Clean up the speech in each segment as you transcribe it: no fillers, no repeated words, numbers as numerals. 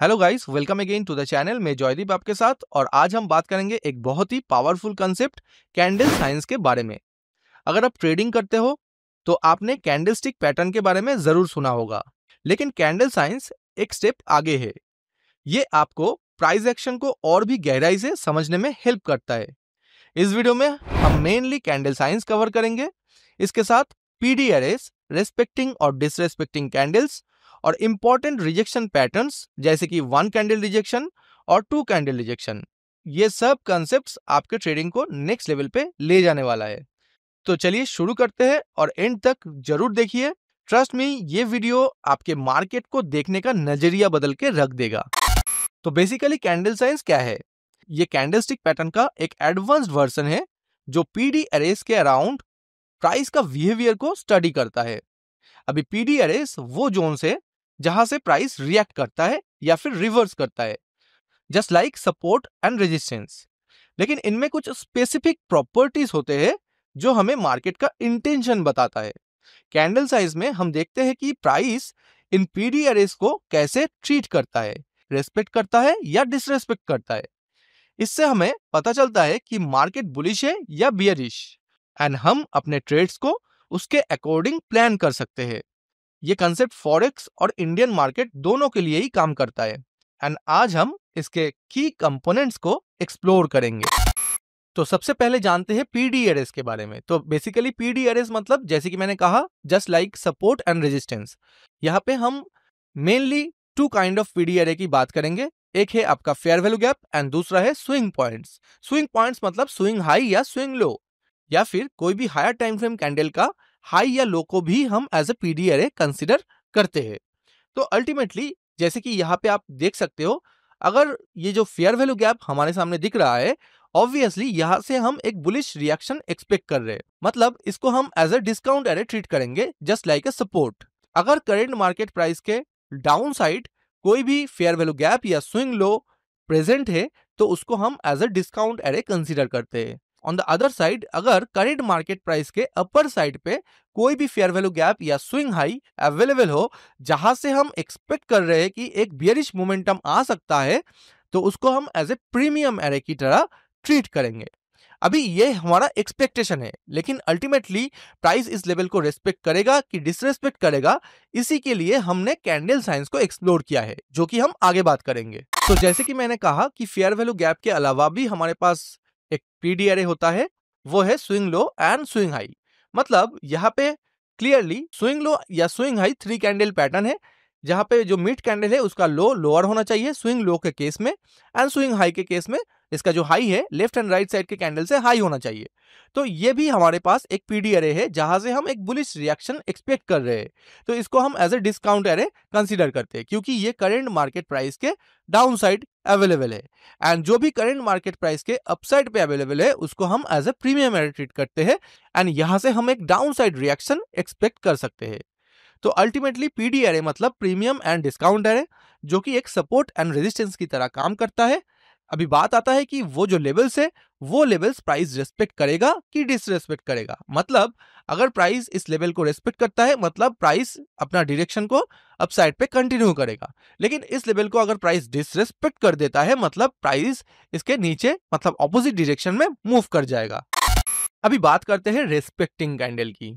Hello guys, welcome again to the channel. मैं जॉयदीप आपके साथ और आज हम बात करेंगे एक बहुत ही पावरफुल कंसेप्ट कैंडल साइंस के बारे में। अगर आप ट्रेडिंग करते हो तो आपने कैंडलस्टिक पैटर्न के बारे में जरूर सुना होगा, लेकिन कैंडल साइंस एक स्टेप आगे है। ये आपको प्राइस एक्शन को और भी गहराई से समझने में हेल्प करता है। इस वीडियो में हम मेनली कैंडल साइंस कवर करेंगे, इसके साथ पीडीआरएस, रेस्पेक्टिंग और डिसरेस्पेक्टिंग कैंडल्स और इंपॉर्टेंट रिजेक्शन पैटर्न्स जैसे कि 1 कैंडल रिजेक्शन और 2 कैंडल रिजेक्शन। ये सब कॉन्सेप्ट्स आपके ट्रेडिंग को नेक्स्ट लेवल पे ले जाने वाला है। तो चलिए शुरू करते हैं और एंड तक जरूर देखिए। ट्रस्ट मी, ये वीडियो आपके मार्केट को देखने का नजरिया बदल के रख देगा। तो बेसिकली कैंडल साइंस क्या है? ये कैंडलस्टिक पैटर्न का एक एडवांस्ड वर्जन है जो पीडी अरेस के अराउंड प्राइस का बिहेवियर को स्टडी करता है। अभी पीडी अरेस वो जोन्स है जहां से प्राइस रिएक्ट करता है या फिर रिवर्स करता है, just like support and resistance. लेकिन इनमें कुछ स्पेसिफिक प्रॉपर्टीज होते हैं जो हमें मार्केट का इंटेंशन बताता है। कैंडल साइज में हम देखते हैं कि प्राइस इन पीडी अरेस को कैसे ट्रीट करता है, रेस्पेक्ट करता है या डिसरेस्पेक्ट करता है। इससे हमें पता चलता है कि मार्केट बुलिश है या बियरिश, एंड हम अपने ट्रेड्स को उसके अकॉर्डिंग प्लान कर सकते हैं। ये कंसेप्ट फॉरेक्स और इंडियन मार्केट दोनों के लिए ही काम करता है, एंड आज हम इसके की कंपोनेंट्स को एक्सप्लोर करेंगे। तो सबसे पहले जानते हैं पीडीआरएस के बारे में। तो बेसिकली पीडीआरएस मतलब जैसे कि मैंने कहा, just like support and resistance. यहाँ पे हम मेनली 2 काइंड ऑफ पीडीआरए की बात करेंगे। एक है आपका फेयर वैल्यू गैप एंड दूसरा है स्विंग पॉइंट्स। स्विंग पॉइंट्स मतलब स्विंग हाई या स्विंग लो, या फिर कोई भी हायर टाइम फ्रेम कैंडल का हाई या लो को भी हम एज ए पीडीआरए कंसिडर करते हैं। तो अल्टीमेटली जैसे कि यहाँ पे आप देख सकते हो, अगर ये जो फेयर वैल्यू गैप हमारे सामने दिख रहा है, ऑब्वियसली यहाँ से हम एक बुलिश रिएक्शन एक्सपेक्ट कर रहे हैं। मतलब इसको हम as a discount array treat करेंगे, जस्ट लाइक अ सपोर्ट। अगर करेंट मार्केट प्राइस के डाउन साइड कोई भी फेयर वैल्यू गैप या स्विंग लो प्रेजेंट है तो उसको हम as a discount array consider करते हैं। ऑन द अदर साइड, अगर करेंट मार्केट प्राइस के अपर साइड पे कोई भी फेयर वैल्यू गैप या स्विंग हाई अवेलेबल हो जहां से हम एक्सपेक्ट कर रहे हैं कि एक बियरिश मोमेंटम आ सकता है, तो उसको हम एज ए प्रीमियम एरे की तरह ट्रीट करेंगे। अभी ये हमारा एक्सपेक्टेशन है, लेकिन अल्टीमेटली प्राइस इस लेवल को रेस्पेक्ट करेगा कि डिसरेस्पेक्ट करेगा, इसी के लिए हमने कैंडल साइंस को एक्सप्लोर किया है, जो कि हम आगे बात करेंगे। तो जैसे कि मैंने कहा कि फेयर वैल्यू गैप के अलावा भी हमारे पास एक पीडीआरए होता है, वो है swing low and swing high. मतलब यहाँ पे क्लियरली स्विंग लो या स्विंग हाई 3 कैंडल पैटर्न है, जहां पे जो मिड कैंडल है उसका लो लोअर होना चाहिए स्विंग लो के केस में, एंड स्विंग हाई के केस में इसका जो हाई है लेफ्ट एंड राइट साइड के कैंडल से हाई होना चाहिए। तो ये भी हमारे पास एक पीडी अरे है जहां से हम एक बुलिश रिएक्शन एक्सपेक्ट कर रहे हैं। तो इसको हम एज ए डिस्काउंट अरे कंसीडर करते हैं, क्योंकि ये करंट मार्केट प्राइस के डाउन साइड अवेलेबल है, एंड जो भी करंट मार्केट प्राइस के अपसाइड पे अवेलेबल है उसको हम एज ए प्रीमियम अरे ट्रीट करते हैं, एंड यहां से हम एक डाउन साइड रिएक्शन एक्सपेक्ट कर सकते हैं। तो अल्टीमेटली पीडी अरे मतलब प्रीमियम एंड डिस्काउंट अरे, जो कि एक सपोर्ट एंड रेजिस्टेंस की तरह काम करता है। अभी बात आता है कि वो जो लेवल्स है वो लेवल्स प्राइस रेस्पेक्ट करेगा कि डिसरेस्पेक्ट करेगा। मतलब अगर प्राइस इस लेवल को रेस्पेक्ट करता है मतलब प्राइस अपना डायरेक्शन को अपसाइड पे कंटिन्यू करेगा, लेकिन इस लेवल को अगर प्राइस डिसरेस्पेक्ट कर देता है मतलब प्राइस इसके नीचे मतलब ऑपोजिट डायरेक्शन में मूव कर जाएगा। अभी बात करते हैं रेस्पेक्टिंग कैंडल की।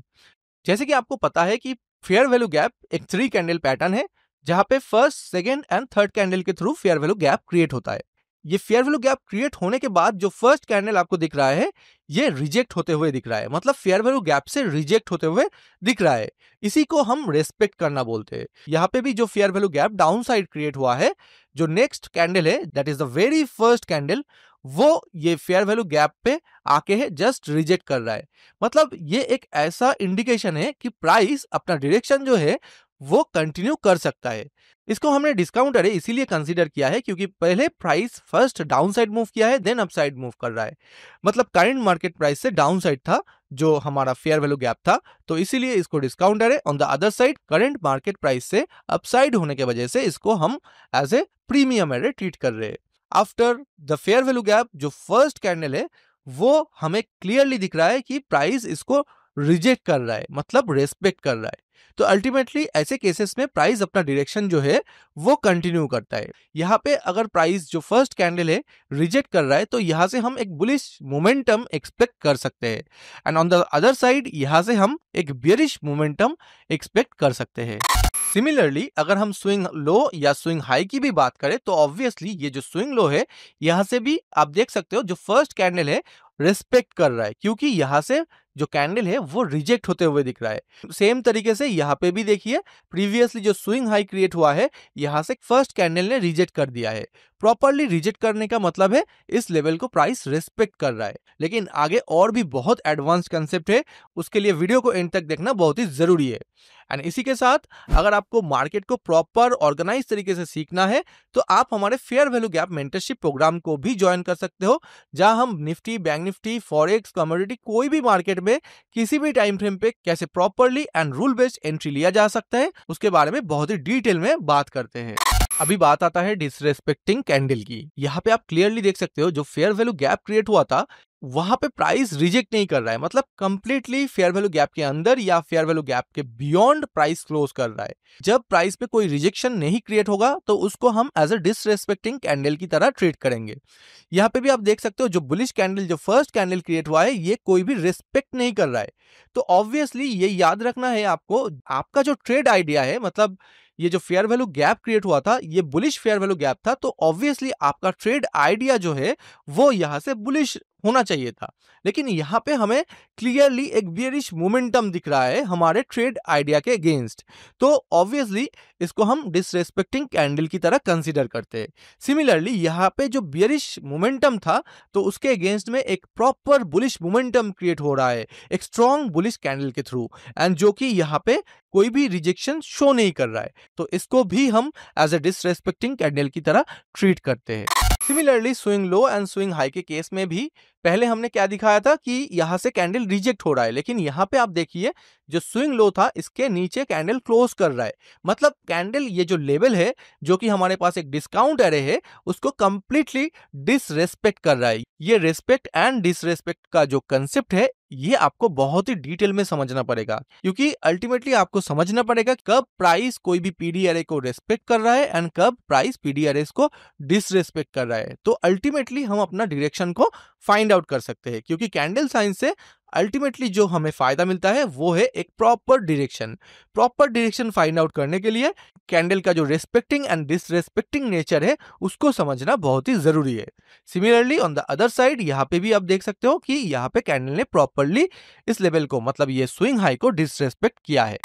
जैसे कि आपको पता है कि फेयर वैल्यू गैप एक 3 कैंडल पैटर्न है, जहां पे first, second and third candle के through fair value gap create होता है। ये फेयर वैल्यू गैप क्रिएट होने के बाद जो फर्स्ट कैंडल आपको दिख रहा है ये रिजेक्ट होते हुए दिख रहा है, मतलब फेयर वैल्यू गैप से रिजेक्ट होते हुए दिख रहा है। इसी को हम रेस्पेक्ट करना बोलते हैं। यहाँ पे भी जो fair value gap down side create हुआ है, जो नेक्स्ट कैंडल है that is the very first candle, वो ये फेयर वैल्यू गैप पे आके है जस्ट रिजेक्ट कर रहा है। मतलब ये एक ऐसा इंडिकेशन है कि प्राइस अपना डायरेक्शन जो है वो कंटिन्यू कर सकता है। इसको हमने डिस्काउंट अरे इसीलिए कंसीडर किया है क्योंकि पहले price first down side move किया है देन अपसाइड मूव कर रहा है। मतलब करंट मार्केट प्राइस से डाउन साइड था जो हमारा फेयर वैल्यू गैप था, तो इसीलिए इसको डिस्काउंट अरे। On the other side current market price से अपसाइड होने की वजह से इसको हम एज ए प्रीमियम अरे ट्रीट कर रहे हैं। After the fair value gap जो फर्स्ट कैंडल है वो हमें क्लियरली दिख रहा है कि प्राइस इसको रिजेक्ट कर रहा है, मतलब रेस्पेक्ट कर रहा है। तो अल्टीमेटली ऐसे केसेस में प्राइस अपना डायरेक्शन जो है वो कंटिन्यू करता है। यहाँ पे अगर प्राइस जो फर्स्ट कैंडल है रिजेक्ट कर रहा है तो यहाँ से हम एक बुलिश मोमेंटम एक्सपेक्ट कर सकते हैं, and on the other side यहाँ से हम एक बेयरिश मोमेंटम एक्सपेक्ट कर सकते हैं। सिमिलरली अगर हम स्विंग लो या स्विंग हाई की भी बात करें तो ऑब्वियसली ये जो स्विंग लो है यहाँ से भी आप देख सकते हो जो फर्स्ट कैंडल है रिस्पेक्ट कर रहा है, क्योंकि यहाँ से जो कैंडल है वो रिजेक्ट होते हुए दिख रहा है। सेम तरीके से यहाँ पे भी देखिए प्रीवियसली जो स्विंग हाई क्रिएट हुआ है यहाँ से फर्स्ट कैंडल ने रिजेक्ट कर दिया है। प्रॉपरली रिजेक्ट करने का मतलब है इस लेवल को प्राइस रिस्पेक्ट कर रहा है। लेकिन आगे और भी बहुत एडवांस कंसेप्ट है, उसके लिए वीडियो को एंड तक देखना बहुत ही जरूरी है। एंड इसी के साथ अगर आपको मार्केट को प्रॉपर ऑर्गेनाइज तरीके से सीखना है तो आप हमारे fair value gap mentorship programme को भी ज्वाइन कर सकते हो, जहां हम Nifty, bank Nifty, forex, commodity कोई भी मार्केट में किसी भी टाइम फ्रेम पे कैसे properly and rule based entry लिया जा सकता है उसके बारे में बहुत ही डिटेल में बात करते हैं। अभी बात आता है डिसरेस्पेक्टिंग कैंडल की। यहाँ पे आप क्लियरली देख सकते हो जो फेयर वैल्यू गैप क्रिएट हुआ था वहां पे प्राइस रिजेक्ट नहीं कर रहा है, मतलब कंप्लीटली फेयर वैल्यू गैप के अंदर या फेयर वैल्यू गैप के बियॉन्ड प्राइस क्लोज कर रहा है। जब प्राइस पे कोई रिजेक्शन नहीं क्रिएट होगा तो उसको हम एज अ डिसरेस्पेक्टिंग कैंडल की तरह ट्रीट करेंगे। यहाँ पे भी आप देख सकते हो जो बुलिश कैंडल जो फर्स्ट कैंडल क्रिएट हुआ है ये कोई भी रिस्पेक्ट नहीं कर रहा है। तो ऑब्वियसली ये याद रखना है आपको, आपका जो ट्रेड आइडिया है, मतलब ये जो फेयर वैल्यू गैप क्रिएट हुआ था ये बुलिश फेयर वैल्यू गैप था, तो ऑब्वियसली आपका ट्रेड आइडिया जो है वो यहां से बुलिश होना चाहिए था। लेकिन यहाँ पे हमें क्लियरली एक बियरिश मोमेंटम दिख रहा है हमारे ट्रेड आइडिया के अगेंस्ट, तो ऑब्वियसली इसको हम डिसरेस्पेक्टिंग कैंडल की तरह कंसीडर करते हैं। सिमिलरली यहाँ पे जो बियरिश मोमेंटम था तो उसके अगेंस्ट में एक प्रॉपर बुलिश मोमेंटम क्रिएट हो रहा है एक स्ट्रॉन्ग बुलिश कैंडल के थ्रू, एंड जो कि यहाँ पे कोई भी रिजेक्शन शो नहीं कर रहा है, तो इसको भी हम एज अ डिसरेस्पेक्टिंग कैंडल की तरह ट्रीट करते हैं। Similarly swing low and swing high के केस में भी पहले हमने क्या दिखाया था कि यहां से कैंडल रिजेक्ट हो रहा है, लेकिन यहां पे आप देखिए जो स्विंग लो था इसके नीचे कैंडल क्लोज कर रहा है, मतलब कैंडल ये जो लेवल है जो कि हमारे पास एक डिस्काउंट एरे है उसको कंप्लीटली डिसरेस्पेक्ट कर रहा है। ये रेस्पेक्ट एंड डिसरेस्पेक्ट का जो कंसेप्ट है ये आपको बहुत ही डिटेल में समझना पड़ेगा, क्योंकि अल्टीमेटली आपको समझना पड़ेगा कब प्राइस कोई भी पीडी एरे को रेस्पेक्ट कर रहा है एंड कब प्राइस पीडी एरे को डिसरेस्पेक्ट कर रहा है। तो अल्टीमेटली हम अपना डायरेक्शन को फाइंड आउट कर सकते हैं, क्योंकि कैंडल साइंस से अल्टीमेटली जो हमें फायदा मिलता है वो है एक प्रॉपर डायरेक्शन फाइंड आउट करने के लिए कैंडल का जो रेस्पेक्टिंग एंड डिसरेस्पेक्टिंग नेचर है उसको समझना बहुत ही जरूरी है। Similarly on the other side यहाँ पे भी आप देख सकते हो कि यहाँ पे कैंडल ने प्रॉपरली इस लेवल को, मतलब ये स्विंग हाई को डिसरेस्पेक्ट किया है।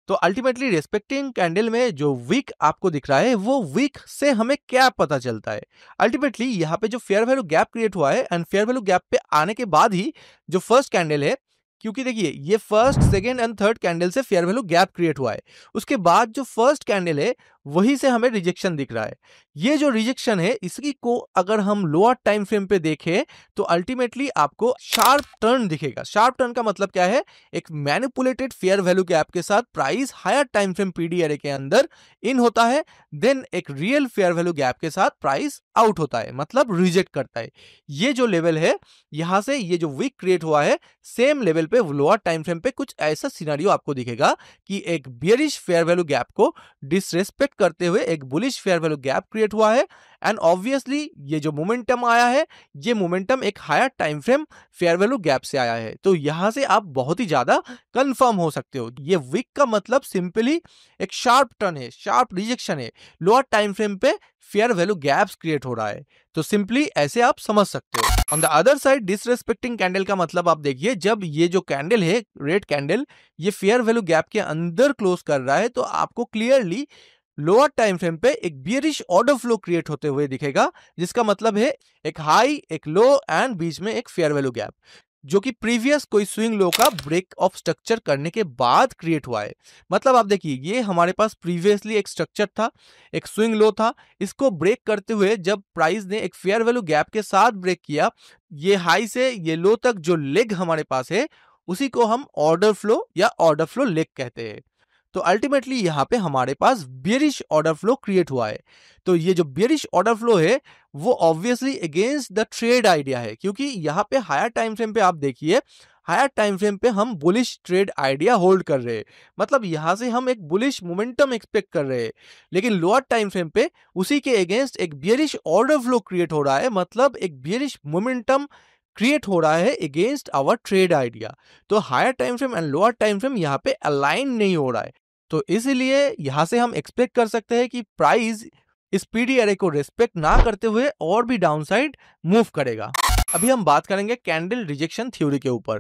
तो अल्टीमेटली रेस्पेक्टिंग कैंडल में जो वीक आपको दिख रहा है वो वीक से हमें क्या पता चलता है। अल्टीमेटली यहाँ पे जो फेयर वैल्यू गैप क्रिएट हुआ है एंड फेयर वैल्यू गैप पे आने के बाद ही जो फर्स्ट कैंडल है, क्योंकि देखिए ये first, second and third candle से फेयर वैल्यू गैप क्रिएट हुआ है, उसके बाद जो फर्स्ट कैंडल है वहीं से हमें रिजेक्शन दिख रहा है। ये जो रिजेक्शन है इसकी को अगर हम लोअर टाइम फ्रेम पे देखें तो अल्टीमेटली आपको शार्प टर्न दिखेगा। शार्प टर्न का मतलब क्या है, एक मैनिपुलेटेड फेयर वैल्यू गैप के साथ price higher time frame PD array के अंदर इन होता है, देन एक रियल फेयर वैल्यू गैप के साथ प्राइस आउट होता है, मतलब रिजेक्ट करता है। ये जो लेवल है यहां से ये जो वीक क्रिएट हुआ है सेम लेवल पे लोअर टाइम फ्रेम पे कुछ ऐसा सिनेरियो आपको दिखेगा कि एक बियरिश फेयर वैल्यू गैप को डिसरेस्पेक्ट करते हुए एक bullish fair value gap create हुआ है, एंड ऑब्वियसली ये जो मोमेंटम आया है ये मोमेंटम एक higher time frame fair value gap से आया है। तो यहां से आप बहुत ही ज्यादा कंफर्म हो सकते हो ये वीक का मतलब सिंपली एक शार्प टर्न है, शार्प रिजेक्शन है, लोअर टाइम फ्रेम पे फेयर वैल्यू गैप्स क्रिएट हो रहा है। तो सिंपली ऐसे आप समझ सकते हो। On the other side disrespecting candle का मतलब आप देखिए जब ये जो कैंडल है रेड कैंडल ये फेयर वैल्यू गैप के अंदर क्लोज कर रहा है तो आपको क्लियरली लोअर टाइम फ्रेम पे एक बियरिश ऑर्डर फ्लो क्रिएट होते हुए दिखेगा, जिसका मतलब है एक हाई, एक लो एंड बीच में एक फेयर वैल्यू गैप, जो कि प्रीवियस कोई स्विंग लो का ब्रेक ऑफ स्ट्रक्चर करने के बाद क्रिएट हुआ है। मतलब आप देखिए ये हमारे पास प्रीवियसली एक स्ट्रक्चर था, एक स्विंग लो था, इसको ब्रेक करते हुए जब प्राइस ने एक फेयर वैल्यू गैप के साथ ब्रेक किया, ये हाई से ये लो तक जो लेग हमारे पास है उसी को हम ऑर्डर फ्लो या ऑर्डर फ्लो लेग कहते हैं। तो अल्टीमेटली यहाँ पे हमारे पास बियरिश ऑर्डर फ्लो क्रिएट हुआ है। तो ये जो बियरिश ऑर्डर फ्लो है वो obviously against the trade idea है, क्योंकि यहाँ पे हायर टाइम फ्रेम पे आप देखिए हायर टाइम फ्रेम पे हम बुलिश ट्रेड आइडिया होल्ड कर रहे हैं, मतलब यहां से हम एक बुलिश मोमेंटम एक्सपेक्ट कर रहे हैं, लेकिन लोअर टाइम फ्रेम पे उसी के अगेंस्ट एक बियरिश ऑर्डर फ्लो क्रिएट हो रहा है, मतलब एक बियरिश मोमेंटम क्रिएट हो रहा है अगेंस्ट आवर ट्रेड आइडिया। तो higher time frame and lower time frame यहाँ पे अलाइन नहीं हो रहा है, तो इसलिए यहां से हम एक्सपेक्ट कर सकते हैं कि प्राइस इस पीडी एरे को रिस्पेक्ट ना करते हुए और भी डाउनसाइड मूव करेगा। अभी हम बात करेंगे कैंडल रिजेक्शन थ्योरी के ऊपर।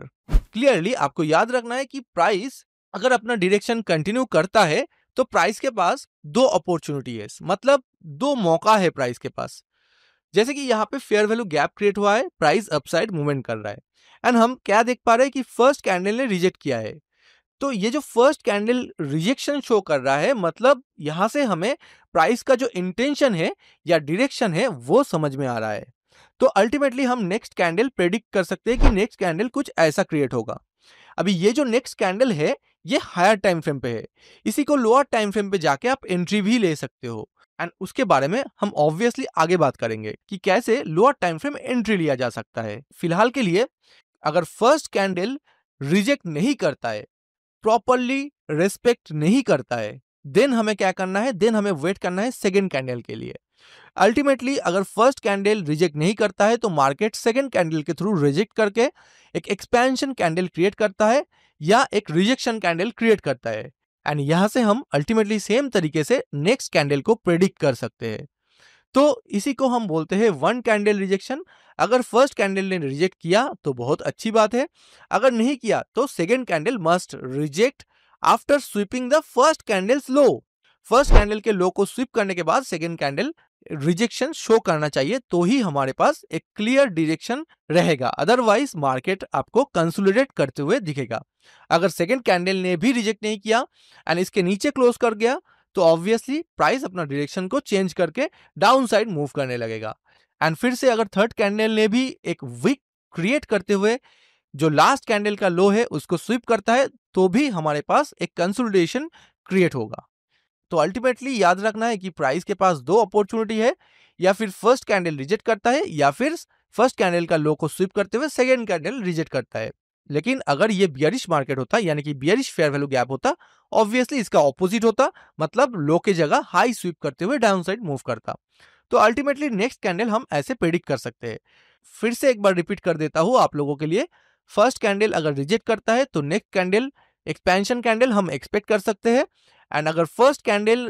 क्लियरली आपको याद रखना है कि प्राइस अगर अपना डायरेक्शन कंटिन्यू करता है तो प्राइस के पास दो अपॉर्चुनिटी है, मतलब दो मौका है प्राइस के पास। जैसे कि यहाँ पे फेयर वैल्यू गैप क्रिएट हुआ है, प्राइस अपसाइड मूवमेंट कर रहा है, एंड हम क्या देख पा रहे हैं कि फर्स्ट कैंडल ने रिजेक्ट किया है। तो ये जो फर्स्ट कैंडल रिजेक्शन शो कर रहा है, मतलब यहां से हमें प्राइस का जो इंटेंशन है या डायरेक्शन है वो समझ में आ रहा है। तो अल्टीमेटली हम नेक्स्ट कैंडल प्रेडिक्ट कर सकते हैं कि नेक्स्ट कैंडल कुछ ऐसा क्रिएट होगा। अभी ये जो नेक्स्ट कैंडल है ये हायर टाइम फ्रेम पे है, इसी को लोअर टाइम फ्रेम पे जाके आप एंट्री भी ले सकते हो, एंड उसके बारे में हम ऑब्वियसली आगे बात करेंगे कि कैसे लोअर टाइम फ्रेम एंट्री लिया जा सकता है। फिलहाल के लिए अगर फर्स्ट कैंडल रिजेक्ट नहीं करता है, प्रॉपरली रेस्पेक्ट नहीं करता है, देन हमें क्या करना है, देन हमें वेट करना है सेकेंड कैंडल के लिए। अल्टीमेटली अगर फर्स्ट कैंडल रिजेक्ट नहीं करता है तो मार्केट सेकेंड कैंडल के थ्रू रिजेक्ट करके एक एक्सपेंशन कैंडल क्रिएट करता है या एक रिजेक्शन कैंडल क्रिएट करता है, एंड यहां से हम अल्टीमेटली सेम तरीके से नेक्स्ट कैंडल को प्रेडिक्ट कर सकते हैं। तो इसी को हम बोलते हैं वन कैंडल रिजेक्शन। अगर फर्स्ट कैंडल ने रिजेक्ट किया तो बहुत अच्छी बात है, अगर नहीं किया तो second candle must reject after sweeping the first candles low. First candle के लो को स्वीप करने के बाद सेकेंड कैंडल रिजेक्शन शो करना चाहिए, तो ही हमारे पास एक क्लियर डायरेक्शन रहेगा, अदरवाइज मार्केट आपको कंसोलिडेट करते हुए दिखेगा। अगर सेकेंड कैंडल ने भी रिजेक्ट नहीं किया एंड इसके नीचे क्लोज कर गया तो ऑब्वियसली प्राइस अपना डायरेक्शन को चेंज करके डाउन साइड मूव करने लगेगा, एंड फिर से अगर थर्ड कैंडल ने भी एक विक क्रिएट करते हुए जो लास्ट कैंडल का लो है उसको स्वीप करता है तो भी हमारे पास एक कंसोलिडेशन क्रिएट होगा। तो अल्टीमेटली याद रखना है कि प्राइस के पास दो अपॉर्चुनिटी है, या फिर फर्स्ट कैंडल रिजेक्ट करता है या फिर फर्स्ट कैंडल का लो को स्वीप करते हुए सेकेंड कैंडल रिजेक्ट करता है। लेकिन अगर ये बियरिश मार्केट होता यानी कि बियरिश फेयर वैल्यू गैप होता, ऑब्वियसली इसका ऑपोजिट होता, मतलब लो के जगह हाई स्वीप करते हुए डाउन साइड मूव करता। तो अल्टीमेटली नेक्स्ट कैंडल हम ऐसे प्रेडिक्ट कर सकते हैं। फिर से एक बार रिपीट कर देता हूं आप लोगों के लिए, फर्स्ट कैंडल अगर रिजेक्ट करता है तो नेक्स्ट कैंडल एक्सपेंशन कैंडल हम एक्सपेक्ट कर सकते हैं, एंड अगर फर्स्ट कैंडल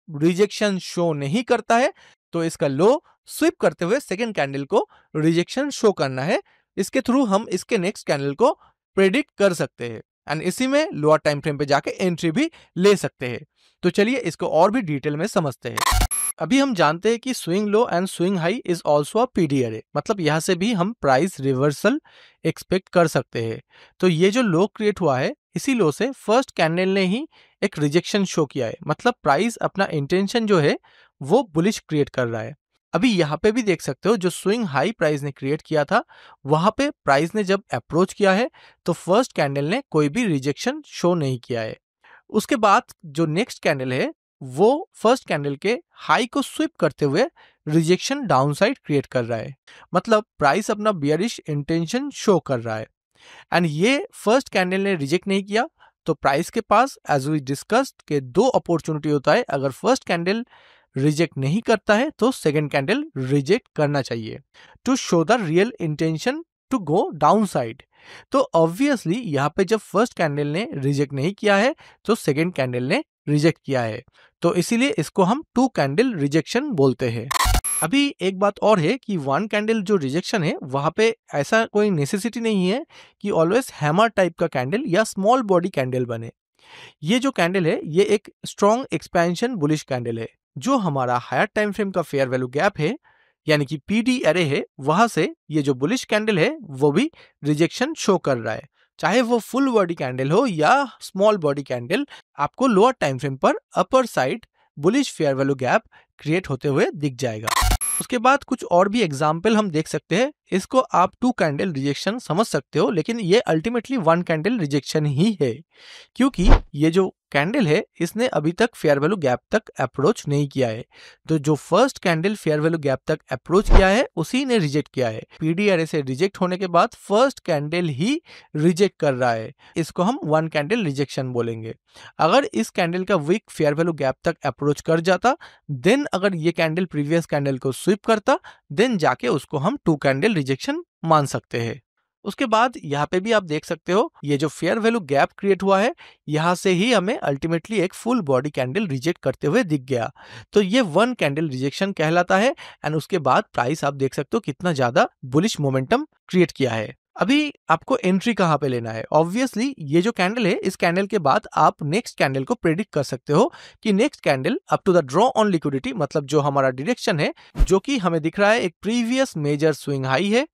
रिजेक्शन शो नहीं करता है तो इसका लो स्वीप करते हुए सेकेंड कैंडल को रिजेक्शन शो करना है। इसके थ्रू हम इसके नेक्स्ट कैंडल को प्रेडिक्ट कर सकते हैं, एंड इसी में लोअर टाइम फ्रेम पे जाके एंट्री भी ले सकते हैं। तो चलिए इसको और भी डिटेल में समझते हैं। अभी हम जानते हैं कि swing low and swing high is also a PD array, मतलब यहाँ से भी हम प्राइस रिवर्सल एक्सपेक्ट कर सकते हैं। तो ये जो लो क्रिएट हुआ है इसी लो से फर्स्ट कैंडल ने ही एक रिजेक्शन शो किया है, मतलब प्राइस अपना इंटेंशन जो है वो बुलिश क्रिएट कर रहा है। अभी यहाँ पे भी देख सकते हो जो स्विंग हाई प्राइस ने क्रिएट किया था वहां पे प्राइस ने जब अप्रोच किया है तो फर्स्ट कैंडल ने कोई भी रिजेक्शन शो नहीं किया है। उसके बाद जो नेक्स्ट कैंडल है वो फर्स्ट कैंडल के हाई को स्वीप करते हुए रिजेक्शन डाउनसाइड क्रिएट कर रहा है, मतलब प्राइस अपना बियरिश इंटेंशन शो कर रहा है, एंड ये फर्स्ट कैंडल ने रिजेक्ट नहीं किया तो प्राइस के पास एज वी डिस्कस्ड के दो अपॉर्चुनिटी होता है। अगर फर्स्ट कैंडल रिजेक्ट नहीं करता है तो सेकेंड कैंडल रिजेक्ट करना चाहिए to show the real intention to go down side. तो ऑब्वियसली यहाँ पे जब फर्स्ट कैंडल ने रिजेक्ट नहीं किया है तो सेकेंड कैंडल ने रिजेक्ट किया है, तो इसीलिए इसको हम टू कैंडल रिजेक्शन बोलते हैं। अभी एक बात और है कि वन कैंडल जो रिजेक्शन है वहां पे ऐसा कोई नेसेसिटी नहीं है कि ऑलवेज हैमर टाइप का कैंडल या स्मॉल बॉडी कैंडल बने। ये जो कैंडल है ये एक स्ट्रॉन्ग एक्सपेंशन बुलिश कैंडल है। जो हमारा हायर टाइम फ्रेम का फेयर वैल्यू गैप है यानी कि पीडी एरे है, वहां से ये जो बुलिश कैंडल है वो भी रिजेक्शन शो कर रहा है, चाहे वो फुल बॉडी कैंडल हो या स्मॉल बॉडी कैंडल। आपको लोअर टाइम फ्रेम पर upper side bullish fair value gap create होते हुए दिख जाएगा। उसके बाद कुछ और भी एग्जाम्पल हम देख सकते हैं। इसको आप टू कैंडल रिजेक्शन समझ सकते हो, लेकिन ये अल्टीमेटली वन कैंडल रिजेक्शन ही है, क्योंकि ये जो कैंडल है इसने अभी तक फेयर वैल्यू गैप तक अप्रोच नहीं किया है। तो जो first candle fair value gap तक अप्रोच किया है उसी ने रिजेक्ट किया है। पीडी एरे से रिजेक्ट होने के बाद फर्स्ट कैंडल ही रिजेक्ट कर रहा है, इसको हम वन कैंडल रिजेक्शन बोलेंगे। अगर इस कैंडल का वीक फेयर वैल्यू गैप तक अप्रोच कर जाता, देन अगर ये कैंडल प्रीवियस कैंडल को स्वीप करता, देन जाके उसको हम टू कैंडल रिजेक्शन मान सकते हैं। उसके बाद यहाँ पे भी आप देख सकते हो ये जो फेयर वैल्यू गैप क्रिएट हुआ है, यहाँ से ही हमें अल्टीमेटली एक फुल बॉडी कैंडल रिजेक्ट करते हुए दिख गया। तो ये वन कैंडल रिजेक्शन कहलाता है। एंड उसके बाद प्राइस आप देख सकते हो कितना ज्यादा बुलिश मोमेंटम क्रिएट किया है। अभी आपको एंट्री कहाँ पे लेना है? ऑब्वियसली ये जो कैंडल है, इस कैंडल के बाद आप नेक्स्ट कैंडल को प्रेडिक्ट कर सकते हो कि next candle up to the draw on liquidity, मतलब जो हमारा डायरेक्शन है, जो कि हमें दिख रहा है एक प्रीवियस मेजर स्विंग हाई है,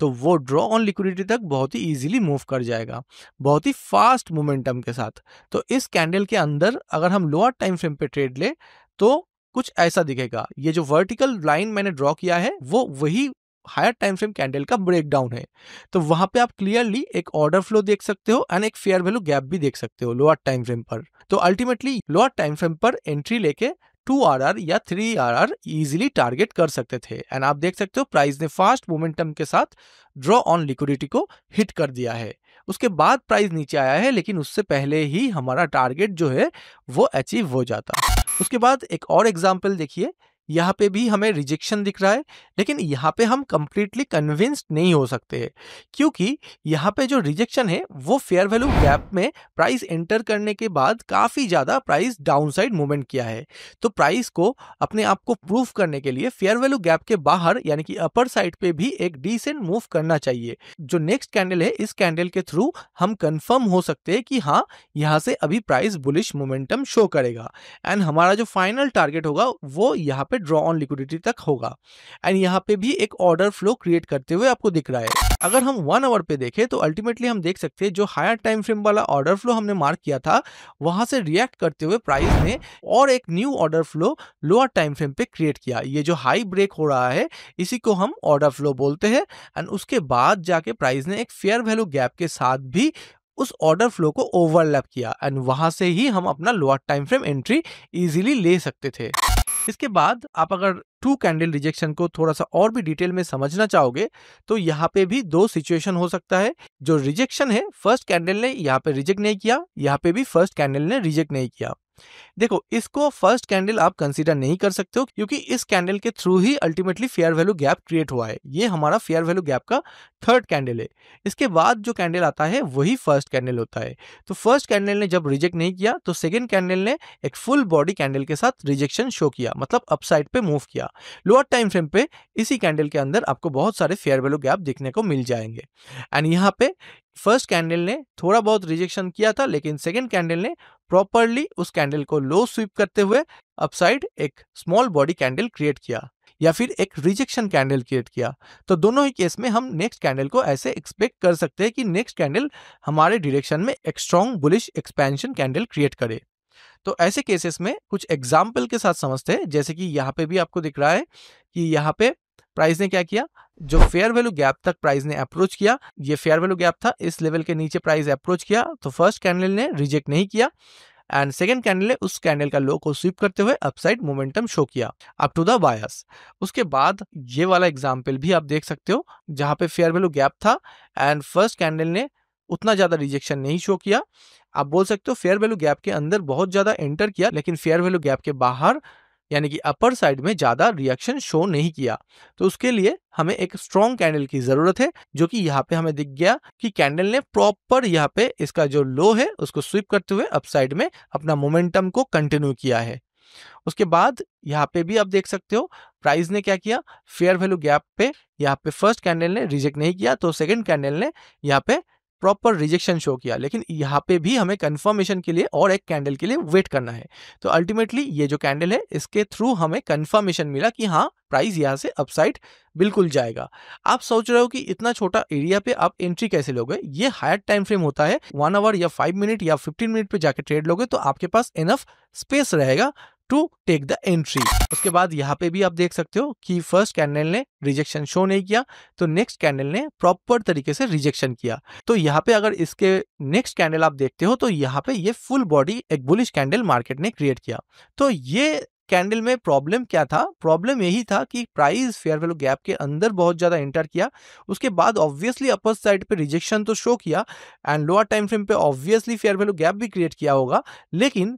तो वो ड्रॉ ऑन लिक्विडिटी तक बहुत ही इजीली मूव कर जाएगा, बहुत ही फास्ट मोमेंटम के साथ। तो इस कैंडल के अंदर अगर हम लोअर टाइम फ्रेम पे ट्रेड ले तो कुछ ऐसा दिखेगा। ये जो वर्टिकल लाइन मैंने ड्रॉ किया है वो वही हायर टाइम फ्रेम कैंडल का ब्रेकडाउन है। तो वहां पे आप क्लियरली एक ऑर्डर फ्लो देख सकते हो एंड एक फेयर वैल्यू गैप भी देख सकते हो लोअर टाइम फ्रेम पर। तो अल्टीमेटली लोअर टाइम फ्रेम पर एंट्री लेके 2RR या 3RR इजीली टारगेट कर सकते थे। एंड आप देख सकते हो प्राइस ने फास्ट मोमेंटम के साथ ड्रॉ ऑन लिक्विडिटी को हिट कर दिया है। उसके बाद प्राइस नीचे आया है, लेकिन उससे पहले ही हमारा टारगेट जो है वो अचीव हो जाता। उसके बाद एक और एग्जांपल देखिए, यहाँ पे भी हमें रिजेक्शन दिख रहा है, लेकिन यहाँ पे हम कंप्लीटली कन्विंस्ड नहीं हो सकते, क्योंकि यहाँ पे जो रिजेक्शन है वो फेयर वैल्यू गैप में प्राइस एंटर करने के बाद काफी ज्यादा प्राइस डाउनसाइड मूवमेंट किया है। तो प्राइस को अपने आप को प्रूव करने के लिए फेयर वैल्यू गैप के बाहर यानी कि अपर साइड पे भी एक डिसेंट मूव करना चाहिए। जो नेक्स्ट कैंडल है, इस कैंडल के थ्रू हम कंफर्म हो सकते हैं कि हाँ, यहाँ से अभी प्राइस बुलिश मोमेंटम शो करेगा एंड हमारा जो फाइनल टारगेट होगा वो यहाँ पे ड्रॉ ऑन लिक्विडिटी तक होगा। एंड यहाँ पे भी एक ऑर्डर फ्लो क्रिएट करते हुए आपको दिख रहा है। अगर हम 1 आवर पे देखें तो अल्टीमेटली हम देख सकते हैं जो हायर टाइम फ्रेम वाला ऑर्डर फ्लो हमने मार्क किया था, वहां से रिएक्ट करते हुए प्राइस ने और एक new order flow lower time frame पे क्रिएट किया। ये जो हाई ब्रेक हो रहा है इसी को हम ऑर्डर फ्लो बोलते हैं। एंड उसके बाद जाके प्राइस ने एक फेयर वैल्यू गैप के साथ भी उस ऑर्डर फ्लो को ओवरलैप किया एंड वहां से ही हम अपना lower time frame entry easily ले सकते थे। इसके बाद आप अगर टू कैंडल रिजेक्शन को थोड़ा सा और भी डिटेल में समझना चाहोगे तो यहाँ पे भी दो सिचुएशन हो सकता है। जो रिजेक्शन है, फर्स्ट कैंडल ने यहाँ पे रिजेक्ट नहीं किया, यहाँ पे भी फर्स्ट कैंडल ने रिजेक्ट नहीं किया। देखो, इसको फर्स्ट कैंडल आप कंसीडर नहीं कर सकते हो, क्योंकि इस कैंडल के थ्रू ही ultimately fair value gap create हुआ है। ये हमारा फेयर वैल्यू गैप का थर्ड कैंडल है। इसके बाद जो कैंडल आता है वही फर्स्ट कैंडल होता है। तो फर्स्ट कैंडल ने जब रिजेक्ट नहीं किया तो सेकेंड कैंडल ने एक फुल बॉडी कैंडल के साथ रिजेक्शन शो किया, मतलब अपसाइड पे मूव किया। लोअर टाइम फ्रेम पे इसी कैंडल के अंदर आपको बहुत सारे फेयर वैल्यू गैप दिखने को मिल जाएंगे। एंड यहाँ पे फर्स्ट कैंडल ने थोड़ा बहुत रिजेक्शन किया था, लेकिन सेकेंड कैंडल ने प्रॉपरली उस कैंडल को लो स्वीप करते हुए अपसाइड एक स्मॉल बॉडी कैंडल क्रिएट किया या फिर एक रिजेक्शन कैंडल क्रिएट किया। तो दोनों ही केस में हम नेक्स्ट कैंडल को ऐसे एक्सपेक्ट कर सकते हैं कि नेक्स्ट कैंडल हमारे डायरेक्शन में एक strong bullish expansion candle create करे। तो ऐसे केसेस में कुछ एग्जाम्पल के साथ समझते हैं। जैसे कि यहाँ पे भी आपको दिख रहा है कि यहाँ पे प्राइस ने क्या किया, जो फेयर वैल्यू गैप तक प्राइस ने अप्रोच किया, ये फेयर वैल्यू गैप था, इस लेवल के नीचे प्राइस अप्रोच किया तो फर्स्ट कैंडल ने रिजेक्ट नहीं किया एंड सेकेंड कैंडल ने उस कैंडल का लो को स्वीप करते हुए अपसाइड मोमेंटम शो किया अप टू द बायस। उसके बाद ये वाला एग्जाम्पल भी आप देख सकते हो जहां पे फेयर वैल्यू गैप था एंड फर्स्ट कैंडल ने उतना ज्यादा रिजेक्शन नहीं शो किया। आप बोल सकते हो फेयर वैल्यू गैप के अंदर बहुत ज्यादा एंटर किया, लेकिन फेयर वैल्यू गैप के बाहर यानी कि अपर साइड में ज्यादा रिएक्शन शो नहीं किया। तो उसके लिए हमें एक स्ट्रॉन्ग कैंडल की जरूरत है, जो कि यहाँ पे हमें दिख गया कि कैंडल ने प्रॉपर यहाँ पे इसका जो लो है उसको स्वीप करते हुए अपसाइड में अपना मोमेंटम को कंटिन्यू किया है। उसके बाद यहाँ पे भी आप देख सकते हो प्राइस ने क्या किया, फेयर वैल्यू गैप पे यहाँ पे फर्स्ट कैंडल ने रिजेक्ट नहीं किया तो सेकेंड कैंडल ने यहाँ पे प्रॉपर रिजेक्शन शो किया, लेकिन यहाँ पे भी हमें कंफर्मेशन के लिए और एक कैंडल के लिए वेट करना है। तो अल्टीमेटली ये जो कैंडल है इसके थ्रू हमें कंफर्मेशन मिला कि हाँ, प्राइस यहाँ से अपसाइड बिल्कुल जाएगा। आप सोच रहे हो कि इतना छोटा एरिया पे आप एंट्री कैसे लोगे? ये हायर टाइम फ्रेम होता है, 1 आवर या 5 मिनट या 15 मिनट पे जाके ट्रेड लोगे तो आपके पास इनफ स्पेस रहेगा टू टेक द एंट्री। उसके बाद यहाँ पे भी आप देख सकते हो कि फर्स्ट कैंडल ने रिजेक्शन शो नहीं किया, तो नेक्स्ट कैंडल ने प्रॉपर तरीके से रिजेक्शन किया। तो यहाँ पे अगर इसके नेक्स्ट कैंडल आप देखते हो तो यहाँ पे ये फुल बॉडी एक बुलिश कैंडल मार्केट ने क्रिएट किया। तो ये कैंडल में प्रॉब्लम क्या था? प्रॉब्लम यही था कि प्राइस फेयर वैल्यू गैप के अंदर बहुत ज्यादा एंटर किया, उसके बाद ऑब्वियसली अपर साइड पे रिजेक्शन तो शो किया एंड लोअर टाइम फ्रेम पे ऑब्वियसली फेयर वैल्यू गैप भी क्रिएट किया होगा। लेकिन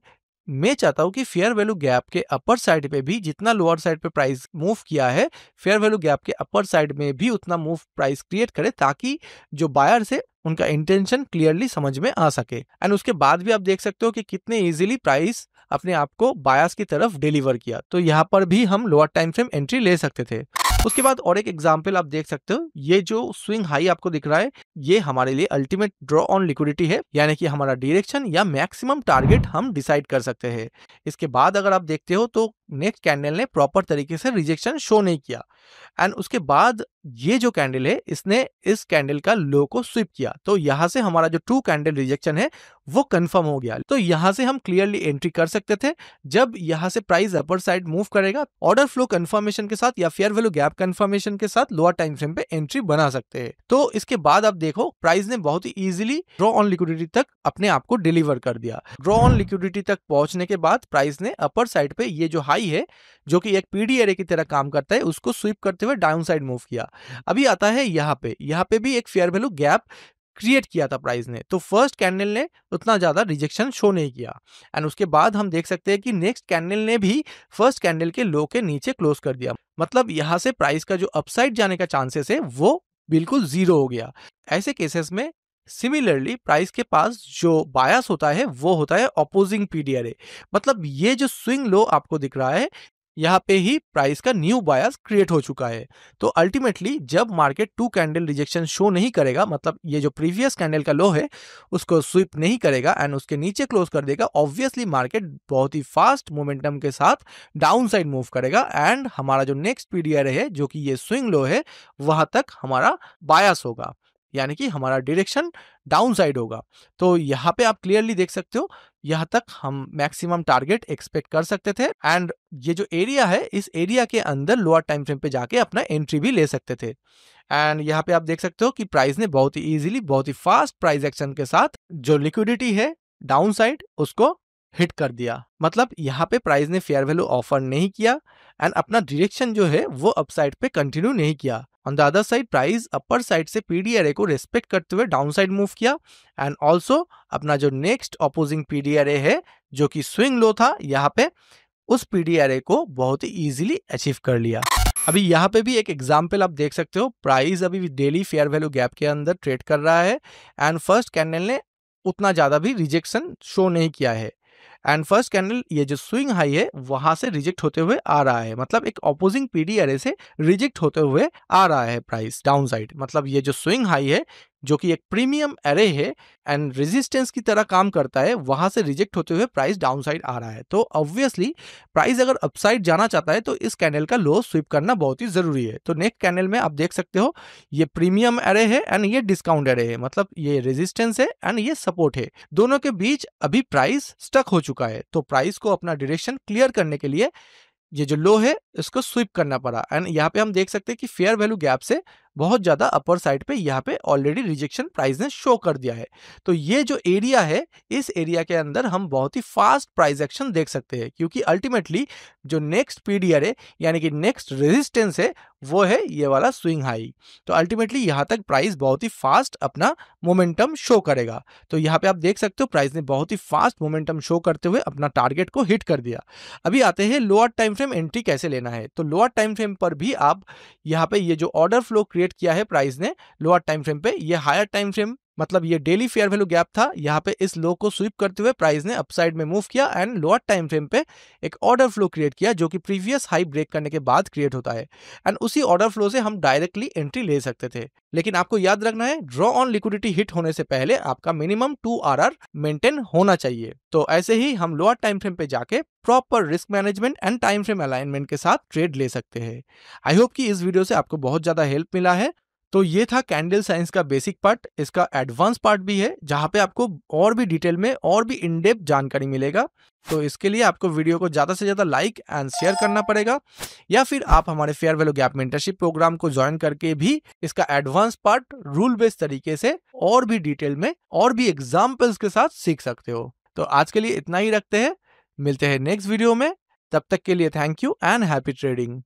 मैं चाहता हूं कि फेयर वैल्यू गैप के अपर साइड पे भी जितना लोअर साइड पे प्राइस मूव किया है, फेयर वैल्यू गैप के अपर साइड में भी उतना मूव प्राइस क्रिएट करे, ताकि जो बायर्स है उनका इंटेंशन क्लियरली समझ में आ सके। एंड उसके बाद भी आप देख सकते हो कि कितने इजीली प्राइस अपने आप को बायर्स की तरफ डिलीवर किया। तो यहाँ पर भी हम लोअर टाइम फ्रेम एंट्री ले सकते थे। उसके बाद और एक एग्जांपल आप देख सकते हो, ये जो स्विंग हाई आपको दिख रहा है, ये हमारे लिए अल्टीमेट ड्रॉ ऑन लिक्विडिटी है, यानी कि हमारा डायरेक्शन या मैक्सिमम टारगेट हम डिसाइड कर सकते हैं। इसके बाद अगर आप देखते हो तो नेक्स्ट कैंडल ने प्रॉपर तरीके से रिजेक्शन शो नहीं किया एंड उसके बाद ये जो कैंडल है इसने इस कैंडल का लो को स्विप किया। तो यहां से हमारा जो 2 कैंडल रिजेक्शन है वो कंफर्म हो गया। तो यहां से हम क्लियरली एंट्री कर सकते थे। जब यहां से प्राइस अपर साइड मूव करेगा, ऑर्डर फ्लो कंफर्मेशन के साथ या फेयर वैल्यू गैप कंफर्मेशन के साथ लोअर टाइम फ्रेम पे एंट्री बना सकते हैं। तो इसके बाद आप देखो प्राइस ने बहुत ही इजीली ड्रॉ ऑन लिक्विडिटी तक अपने आप को डिलीवर कर दिया। ड्रॉ ऑन लिक्विडिटी तक पहुंचने के बाद प्राइस ने अपर साइड पे ये जो हाई है, जो कि एक पीडी एरे की तरह काम करता है, उसको स्वीप करते हुए डाउन साइड मूव किया। अभी आता है यहाँ पे भी एक फेयर वैल्यू गैप क्रिएट किया था प्राइस ने। तो फर्स्ट कैंडल ने उतना ज्यादा रिजेक्शन शो नहीं किया एंड उसके बाद हम देख सकते हैं कि नेक्स्ट कैंडल ने भी फर्स्ट कैंडल के लो के नीचे क्लोज कर दिया। मतलब यहां से प्राइस का जो अपसाइड जाने का चांसेस है वो बिल्कुल जीरो हो गया। ऐसे केसेस में सिमिलरली प्राइस के पास जो बायस होता है वो होता है अपोजिंग पीडी एरे। मतलब ये जो स्विंग लो आपको दिख रहा है, यहाँ पे ही प्राइस का न्यू बायस क्रिएट हो चुका है। तो अल्टीमेटली जब मार्केट 2 कैंडल रिजेक्शन शो नहीं करेगा, मतलब ये जो प्रीवियस कैंडल का लो है उसको स्वीप नहीं करेगा एंड उसके नीचे क्लोज कर देगा, ऑब्वियसली मार्केट बहुत ही फास्ट मोमेंटम के साथ डाउन साइड मूव करेगा एंड हमारा जो नेक्स्ट पीडीआर है, जो कि ये स्विंग लो है, वहां तक हमारा बायस होगा, यानी कि हमारा डायरेक्शन डाउन साइड होगा। तो यहाँ पे आप क्लियरली देख सकते हो, यहाँ तक हम मैक्सिमम टारगेट एक्सपेक्ट कर सकते थे एंड ये जो एरिया है, इस एरिया के अंदर लोअर टाइम फ्रेम पे जाके अपना एंट्री भी ले सकते थे। एंड यहाँ पे आप देख सकते हो कि प्राइस ने बहुत ही इजीली, बहुत ही फास्ट प्राइस एक्शन के साथ जो लिक्विडिटी है डाउन साइड उसको हिट कर दिया। मतलब यहाँ पे प्राइस ने फेयर वैल्यू ऑफर नहीं किया एंड अपना डायरेक्शन जो है वो अपसाइड पे कंटिन्यू नहीं किया। On the other side price upper side से पीडी एरे को रेस्पेक्ट करते हुए डाउन साइड मूव किया एंड ऑल्सो अपना जो नेक्स्ट अपोजिंग पीडी एरे है, जो कि स्विंग लो था, यहाँ पे उस पीडी एरे को बहुत ही इजीली अचीव कर लिया। अभी यहाँ पे भी एक एग्जाम्पल आप देख सकते हो, प्राइस अभी भी डेली फेयर वैल्यू गैप के अंदर ट्रेड कर रहा है एंड फर्स्ट कैंडल ने उतना ज्यादा भी रिजेक्शन शो नहीं किया है एंड फर्स्ट कैंडल ये जो स्विंग हाई है वहां से रिजेक्ट होते हुए आ रहा है। मतलब एक ऑपोजिंग पीडी एरे से रिजेक्ट होते हुए आ रहा है प्राइस डाउन साइड। मतलब ये जो स्विंग हाई है, जो कि एक प्रीमियम एरे है एंड रेजिस्टेंस की तरह काम करता है, वहां से रिजेक्ट होते हुए प्राइस डाउन साइड आ रहा है। तो ऑब्वियसली प्राइस अगर अपसाइड जाना चाहता है तो इस कैंडल का लो स्वीप करना बहुत ही जरूरी है। तो नेक्स्ट कैंडल में आप देख सकते हो ये प्रीमियम एरे है एंड ये डिस्काउंट एरे है। मतलब ये रेजिस्टेंस है एंड ये सपोर्ट है, दोनों के बीच अभी प्राइस स्टक हो चुका है। तो प्राइस को अपना डायरेक्शन क्लियर करने के लिए ये जो लो है इसको स्वीप करना पड़ा एंड यहाँ पे हम देख सकते हैं कि फेयर वैल्यू गैप से बहुत ज्यादा अपर साइड पे यहाँ पे ऑलरेडी रिजेक्शन प्राइस ने शो कर दिया है। तो ये जो एरिया है, इस एरिया के अंदर हम बहुत ही फास्ट प्राइस एक्शन देख सकते हैं, क्योंकि अल्टीमेटली जो नेक्स्ट पीडीआर है यानी कि नेक्स्ट रेजिस्टेंस है वो है ये वाला स्विंग हाई। तो अल्टीमेटली यहाँ तक प्राइस बहुत ही फास्ट अपना मोमेंटम शो करेगा। तो यहाँ पे आप देख सकते हो प्राइस ने बहुत ही फास्ट मोमेंटम शो करते हुए अपना टारगेट को हिट कर दिया। अभी आते हैं लोअर टाइम फ्रेम एंट्री कैसे लेना है। तो लोअर टाइम फ्रेम पर भी आप यहाँ पे ये जो ऑर्डर फ्लो क्रिएट किया है प्राइस ने लोअर टाइम फ्रेम पे, ये हायर टाइम फ्रेम, मतलब ये डेली फेयर वैल्यू गैप था, यहाँ पे इस लो को स्वीप करते हुए प्राइस ने अपसाइड में मूव किया एंड लोअर टाइम फ्रेम पे एक ऑर्डर फ्लो क्रिएट किया, जो कि प्रीवियस हाई ब्रेक करने के बाद क्रिएट होता है एंड उसी ऑर्डर फ्लो से हम डायरेक्टली एंट्री ले सकते थे। लेकिन आपको याद रखना है, ड्रॉ ऑन लिक्विडिटी हिट होने से पहले आपका मिनिमम 2 RR मेंटेन होना चाहिए। तो ऐसे ही हम लोअर टाइम फ्रेम पे जाके proper risk management and time frame alignment के साथ ट्रेड ले सकते हैं। आई होप कि इस वीडियो से आपको बहुत ज्यादा हेल्प मिला है। तो ये था कैंडल साइंस का बेसिक पार्ट। इसका एडवांस पार्ट भी है जहाँ पे आपको और भी डिटेल में और भी इन डेप्थ जानकारी मिलेगा। तो इसके लिए आपको वीडियो को ज़्यादा से ज़्यादा लाइक एंड शेयर करना पड़ेगा, या फिर आप हमारे fair value gap mentorship programme को ज्वाइन करके भी इसका एडवांस पार्ट रूल बेस्ड तरीके से और भी डिटेल में और भी एग्जाम्पल्स के साथ सीख सकते हो। तो आज के लिए इतना ही रखते हैं, मिलते हैं नेक्स्ट वीडियो में। तब तक के लिए thank you and happy trading.